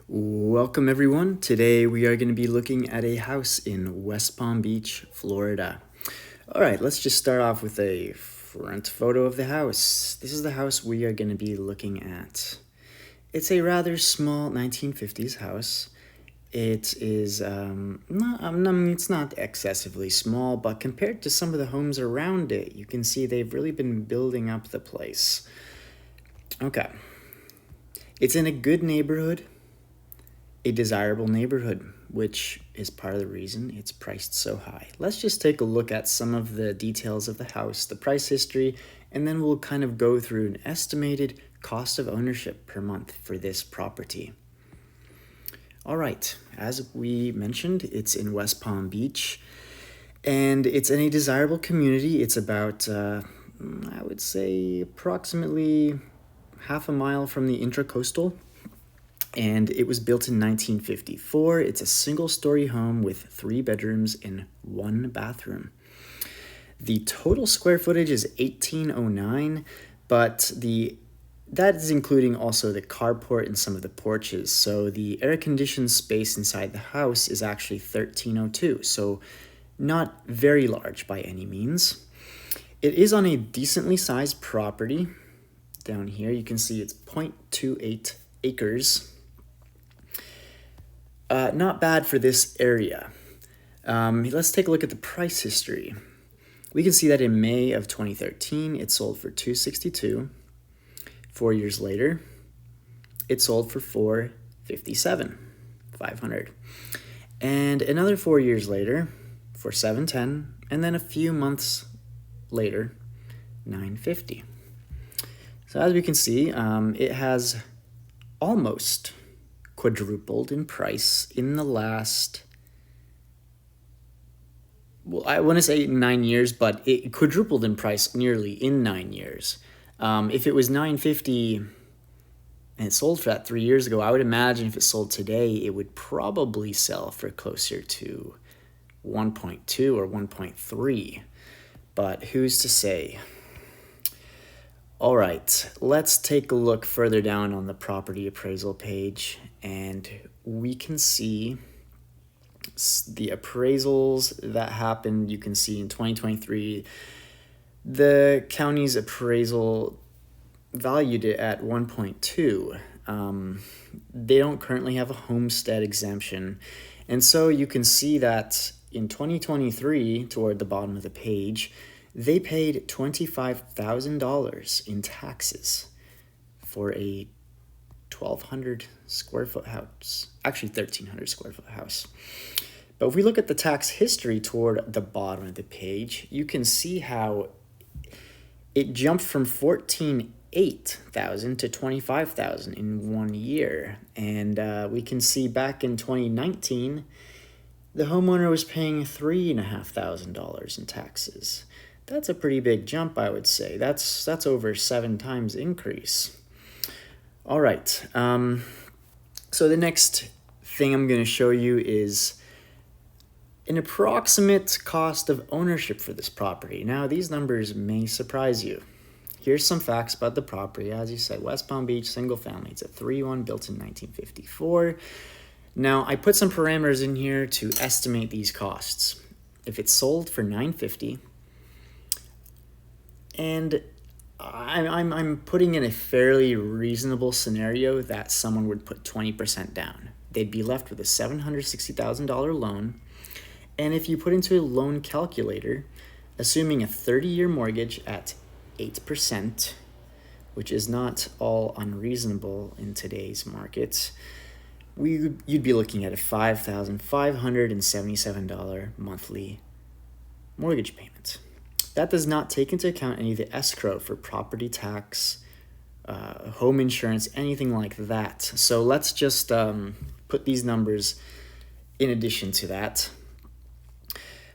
Welcome everyone. Today we are going to be looking at a house in West Palm Beach, Florida. All right, let's just start off with a front photo of the house. This is the house we are going to be looking at. It's a rather small 1950s house. It is it's not excessively small, but compared to some of the homes around it, you can see they've really been building up the place. Okay. It's in a good neighborhood. A desirable neighborhood, which is part of the reason it's priced so high. Let's just take a look at some of the details of the house, the price history, and then we'll kind of go through an estimated cost of ownership per month for this property. All right, as we mentioned, it's in West Palm Beach, and it's in a desirable community. It's about, I would say, approximately half a mile from the Intracoastal. And it was built in 1954. It's a single-story home with 3 bedrooms and 1 bathroom. The total square footage is 1809, but that is including also the carport and some of the porches. So the air-conditioned space inside the house is actually 1302, so not very large by any means. It is on a decently sized property. Down here you can see it's 0.28 acres. Not bad for this area. Let's take a look at the price history. We can see that in May of 2013, it sold for $262. 4 years later, it sold for $457,500. And another 4 years later, for $710, and then a few months later, $950. So as we can see, it has almost quadrupled in price in the last, well, I want to say 9 years, but it quadrupled in price nearly in 9 years. If it was $950 and it sold for that 3 years ago, I would imagine if it sold today, it would probably sell for closer to 1.2 or 1.3, but who's to say? All right, let's take a look further down on the property appraisal page, and we can see the appraisals that happened. You can see in 2023, the county's appraisal valued it at 1.2. They don't currently have a homestead exemption, and so you can see that in 2023, toward the bottom of the page, they paid $25,000 in taxes for a 1,200 square foot house, actually 1,300 square foot house. But if we look at the tax history toward the bottom of the page, you can see how it jumped from $14,800 to $25,000 in 1 year. And we can see back in 2019, the homeowner was paying $3,500 in taxes. That's a pretty big jump, I would say. That's over 7 times increase. All right. So the next thing I'm going to show you is an approximate cost of ownership for this property. Now, these numbers may surprise you. Here's some facts about the property. As you said, West Palm Beach, single family. It's a 3-1 built in 1954. Now, I put some parameters in here to estimate these costs. If it's sold for $950, and I'm putting in a fairly reasonable scenario that someone would put 20% down. They'd be left with a $760,000 loan. And if you put into a loan calculator, assuming a 30-year mortgage at 8%, which is not all unreasonable in today's markets, you'd be looking at a $5,577 monthly mortgage payment. That does not take into account any of the escrow for property tax, home insurance, anything like that. So let's just put these numbers in addition to that.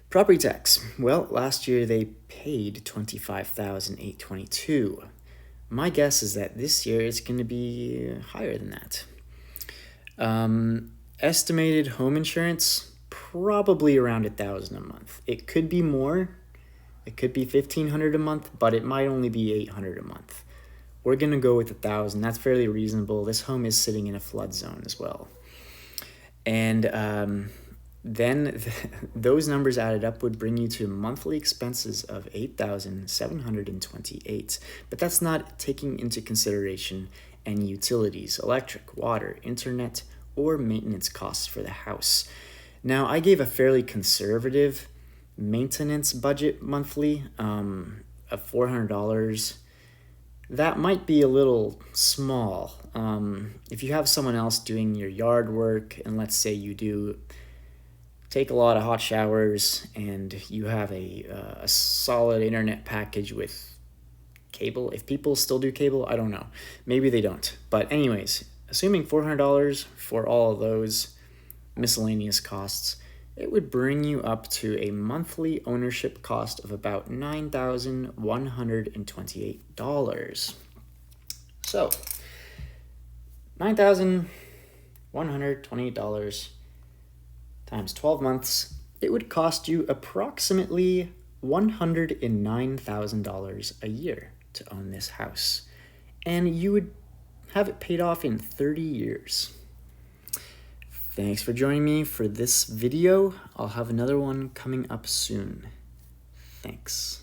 Property tax. Well, last year they paid $25,822. My guess is that this year it's going to be higher than that. Estimated home insurance, probably around $1,000 a month. It could be more. It could be $1,500 a month, but it might only be $800 a month. We're going to go with $1,000. That's fairly reasonable. This home is sitting in a flood zone as well. And then those numbers added up would bring you to monthly expenses of $8,728. But that's not taking into consideration any utilities, electric, water, internet, or maintenance costs for the house. Now, I gave a fairly conservative maintenance budget monthly of $400. That might be a little small. If you have someone else doing your yard work, and let's say you do take a lot of hot showers and you have a solid internet package with cable. If people still do cable, I don't know. Maybe they don't. But anyways, assuming $400 for all of those miscellaneous costs, it would bring you up to a monthly ownership cost of about $9,128. So, $9,128 times 12 months, it would cost you approximately $109,000 a year to own this house. And you would have it paid off in 30 years. Thanks for joining me for this video. I'll have another one coming up soon. Thanks.